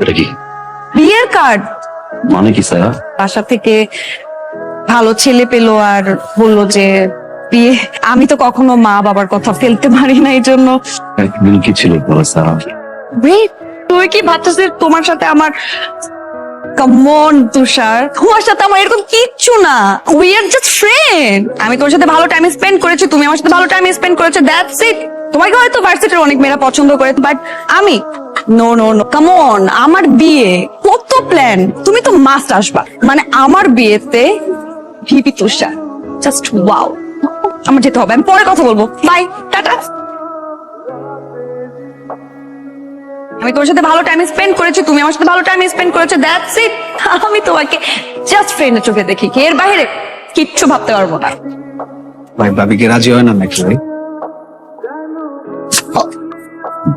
এটা কি? বিয়ের কার্ড। মানে কি স্যার? বাসা থেকে ভালো ছেলে পেলো আর বললো যে বিয়ে। আমি তো কখনো মা বাবার কথা ফেলতে পারি না, এই জন্য। একদিন কি ছিল বলো স্যার? Wait, তুই কি ভাবছিস তোমার সাথে আমার? কামন তুষার, তোমার সাথে আমার এরকম কিচ্ছু না। We are just friend. আমি তোর সাথে ভালো টাইম স্পেন্ড করেছি, তুমি আমার সাথে ভালো টাইম স্পেন্ড করেছো, দ্যাটস ইট। তোমাকে হয়তো ভার্সিটির অনেক মেয়েরা পছন্দ করে, বাট আমি no no no. Come on, আমার বিয়ে কত প্ল্যান, তুমি তো মাস্ট আসবা। মানে আমার বিয়েতে ভিপি তুষার, জাস্ট ওয়াও। আমার যেতে হবে, আমি পরে কথা বলবো, বাই, টাটা। আমি তোমার সাথে ভালো টাইম স্পেন্ড করেছি, তুমি আমার সাথে ভালো টাইম স্পেন্ড করেছো, দ্যাটস ইট। আমি তোমাকে জাস্ট ফ্রেন্ডের চোখে দেখি, এর বাইরে কিচ্ছু ভাবতে পারবো না। ভাই ভাবি কি রাজি হয় না নাকি ভাই?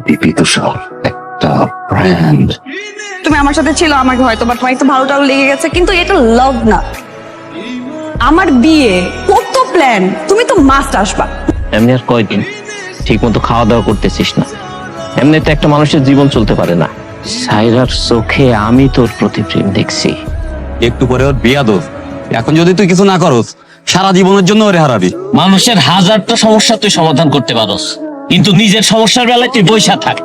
বিপি তুষার একটা ব্র্যান্ড। তুমি আমার সাথে ছিল, আমাকে হয়তো বা তোমার একটু ভালো টালো লেগে গেছে, কিন্তু এটা লাভ না। আমার বিয়ে কত প্ল্যান, তুমি তো মাস্ট আসবা। এমনি আর কয়দিন ঠিক মতো খাওয়া দাওয়া করতেছিস না, এমনিতে একটা মানুষের জীবন চলতে পারে না। সাইরার চোখে আমি তোর প্রতি প্রেম দেখছি। একটু পরে ওর বিয়া দোষ। এখন যদি তুই কিছু না করস, সারা জীবনের জন্য ওরে হারাবি। মানুষের হাজারটা সমস্যা তুই সমাধান করতে পারস, কিন্তু নিজের সমস্যার বেলায় তুই বইসা থাক।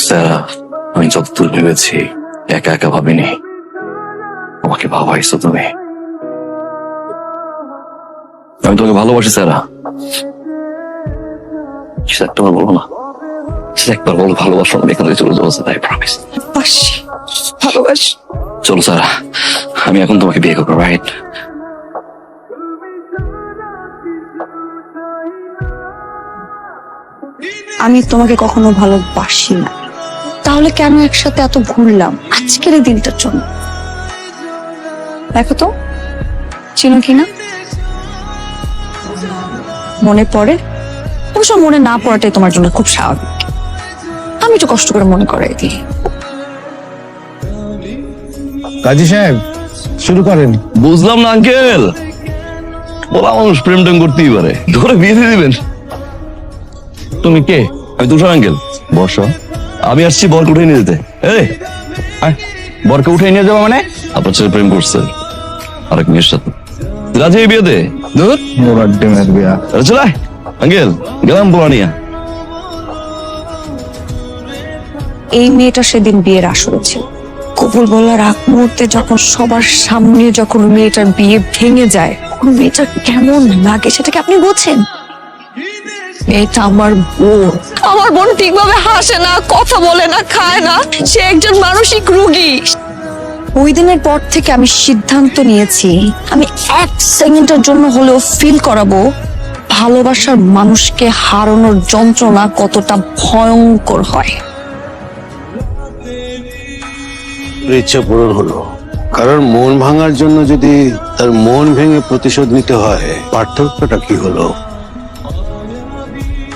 স্যার, আমি যতদূর ভেবেছি একা একা ভাবিনি, আমাকে ভাবাইছো তুমি। আমি তোমাকে ভালোবাসি স্যার। একবার বলো না, একবার বলো ভালোবাসো, আমি এখান থেকে চলে যাবো স্যার, আই প্রমিস। বাসি, ভালোবাসি। চলো স্যার, আমি এখন তোমাকে বিয়ে করবো, রাইট? আমি তোমাকে কখনো ভালোবাসি না, তাহলে কেন একসাথে এত ঘুরলাম আজকের এই দিনটার জন্য? দেখো তো, চিনো কিনা? মনে পড়ে? অবশ্য মনে না পড়াটাই তোমার জন্য খুব স্বাভাবিক। আমি একটু কষ্ট করে মনে করাই দিই। কাজী সাহেব শুরু করেন। বুঝলাম না আঙ্কেল, বলা মানুষ প্রেম টেম করতেই পারে, ধরে বিয়ে দিয়ে দিবেন? তুমি কে? আমি তুষার আঙ্কেল। বর্ষা, আমি আসছি বরকে উঠে নিয়ে যেতে। এই আয়, বরকে উঠে নিয়ে যাবো মানে? আপনার ছেলে প্রেম করছে আরেক মেয়ের সাথে, রাজি এই বিয়েতে? দূর মোরার ডিমের বিয়া। আরে চলে আয় আঙ্কেল, গেলাম পোলানিয়া। এই মেয়েটা সেদিন বিয়ের আসরে ছিল। কবুল বলার আগ মুহূর্তে যখন সবার সামনে যখন মেয়েটার বিয়ে ভেঙে যায়, মেয়েটা কেমন লাগে সেটাকে আপনি বোঝেন? এটা আমার বোন। আমার বোন ঠিকভাবে হাসে না, কথা বলে না, খায় না, সে একজন মানসিক রোগী। ওই দিনের পর থেকে আমি সিদ্ধান্ত নিয়েছি, আমি এক সেকেন্ডের জন্য হলেও ফিল করাবো ভালোবাসার মানুষকে হারানোর যন্ত্রণা কতটা ভয়ঙ্কর হয়। ইচ্ছা পূরণ হলো। কারণ মন ভাঙার জন্য যদি তার মন ভেঙে প্রতিশোধ নিতে হয়, পার্থক্যটা কি হলো?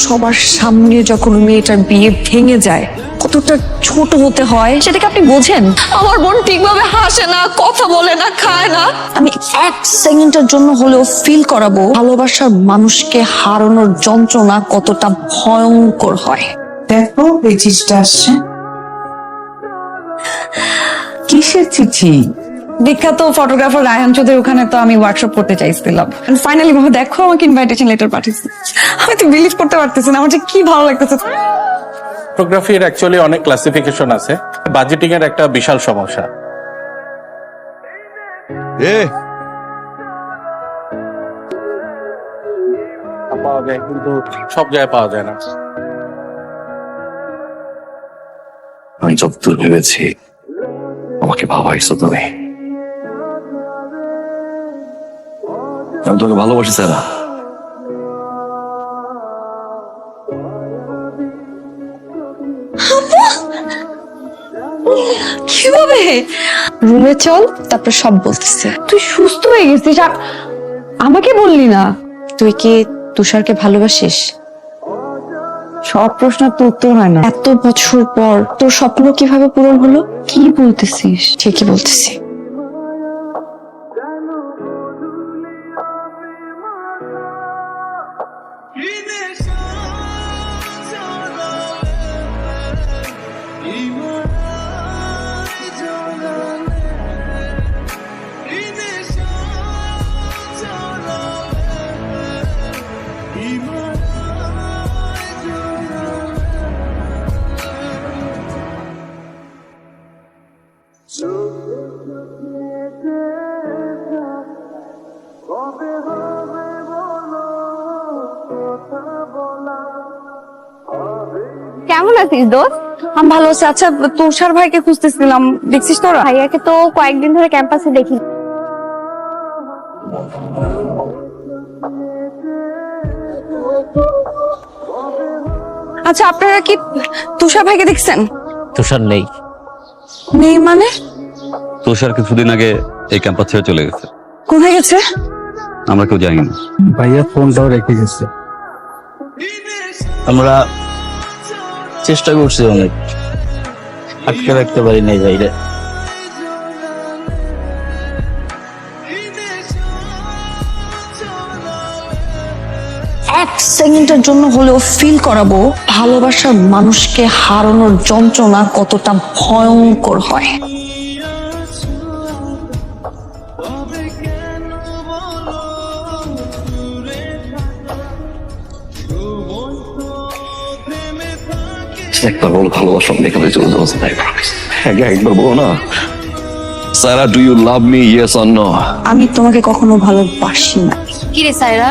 সবার সামনে যখন মেয়েটার বিয়ে ভেঙে যায়, কতটা ছোট হতে হয় সেটাকে আপনি বোঝেন? আমার বোন ঠিকভাবে হাসে না, কথা বলে না, খায় না। আমি এক সেকেন্ডের জন্য হলেও ফিল করাবো ভালোবাসার মানুষকে হারানোর যন্ত্রণা কতটা ভয়ঙ্কর হয়। দেখো এই চিঠিটা আসছে। কিসের চিঠি? বিখ্যাত ফটোগ্রাফার রায়হান চৌধুরীর ওখানে তো আমি ওয়ার্কশপ করতে চাইছিলাম, ফাইনালি বাবা দেখো আমাকে ইনভাইটেশন লেটার পাঠিয়েছে। আমি তো বিলিভ করতে পারতেছি না, আমার যে কি ভালো লাগতেছে। ফটোগ্রাফির অ্যাকচুয়ালি অনেক ক্লাসিফিকেশন আছে, বাজেটিং এর একটা বিশাল সমস্যা। পাওয়া যায় কিন্তু সব জায়গায় পাওয়া যায় না। আমি যতদূর ভেবেছি আমাকে ভাবাইছো তুমি। আমি তোমাকে ভালোবাসি স্যার। কিভাবে? রুমে চল, তারপর সব বলতেছে। তুই সুস্থ হয়ে গেছিস আর আমাকে বললি না? তুই কি তুষারকে ভালোবাসিস? সব প্রশ্নের তো উত্তর হয় না। এত বছর পর তোর স্বপ্ন কিভাবে পূরণ হলো? কি বলতেছিস? ঠিকই বলতেছি। কেমন আছিস দোস্ত? আমি ভালো আছি। আচ্ছা, তুষার ভাইকে খুঁজতেছিলাম, দেখছিস তোরা? ভাইয়াকে তো কয়েকদিন ধরে ক্যাম্পাসে দেখি। আচ্ছা, আপনারা কি তুষার ভাইকে দেখছেন? তুষার নেই। নেই মানে? তুষার কিছুদিন আগে এই ক্যাম্পাস ছেড়ে চলে গেছে, কোথায় গেছে? আমরা কেউ জানি না। ভাইয়া ফোনটাও রেখে গেছে। আমরা চেষ্টা করছি অনেক, আটকে রাখতে পারি নাই ভাইরে। এক সেকেন্ডের জন্য হলেও ফিল করাবো ভালোবাসার মানুষকে হারানোর যন্ত্রণা কতটা ভয়ঙ্কর হয়। একবার বলো ভালোবাসা এখানে চলে যাবো। একবার বলো না, Sara do you love me, yes or no? আমি তোমাকে কখনো ভালোবাসি না। কিরে সায়রা,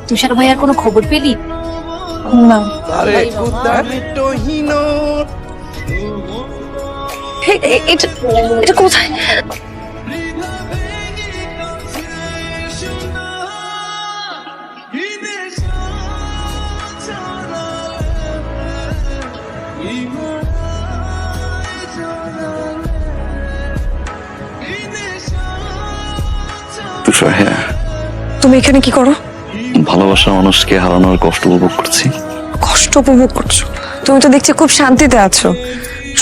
তুষার ভাইয়ার কোনো খবর পেলি? না। এটা কোথায়? তুষার, হ্যাঁ, তুমি এখানে কি করো? ভালোবাসার মানুষকে হারানোর কষ্ট উপভোগ করছি। কষ্ট উপভোগ করছো? তুমি তো দেখছি খুব শান্তিতে আছো,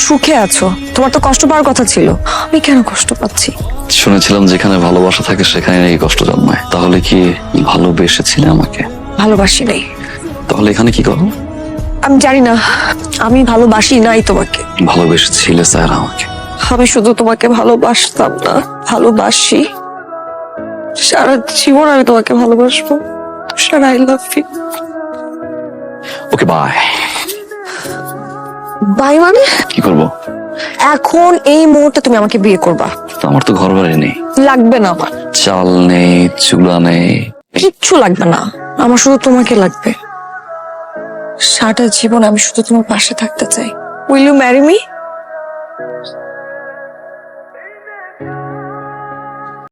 সুখে আছো। তোমার তো কষ্ট পাওয়ার কথা ছিল। আমি কেন কষ্ট পাচ্ছি? শুনেছিলাম যেখানে ভালোবাসা থাকে সেখানে নাকি কষ্ট জন্মায়। তাহলে কি ভালোবেসেছিলে আমাকে? ভালোবাসি নাই। তাহলে এখানে কি করো? আমি জানি না, আমি ভালোবাসি নাই তোমাকে। ভালোবেসেছিলে স্যার আমাকে। আমি শুধু তোমাকে ভালোবাসতাম না, ভালোবাসি। সারা জীবন আমি তোমাকে ভালোবাসবো। Tushar, I love you. Okay, bye. Bye মানে? কি করবো? এখন এই মুহূর্তে তুমি আমাকে বিয়ে করবা। তো আমার তো ঘর বাড়ি নেই, লাগবে না আমার। চাল নেই, চুলা নেই, কিচ্ছু লাগবে না, আমার শুধু তোমাকে লাগবে। সারাটা জীবন আমি শুধু তোমার পাশে থাকতে চাই। Will you marry me?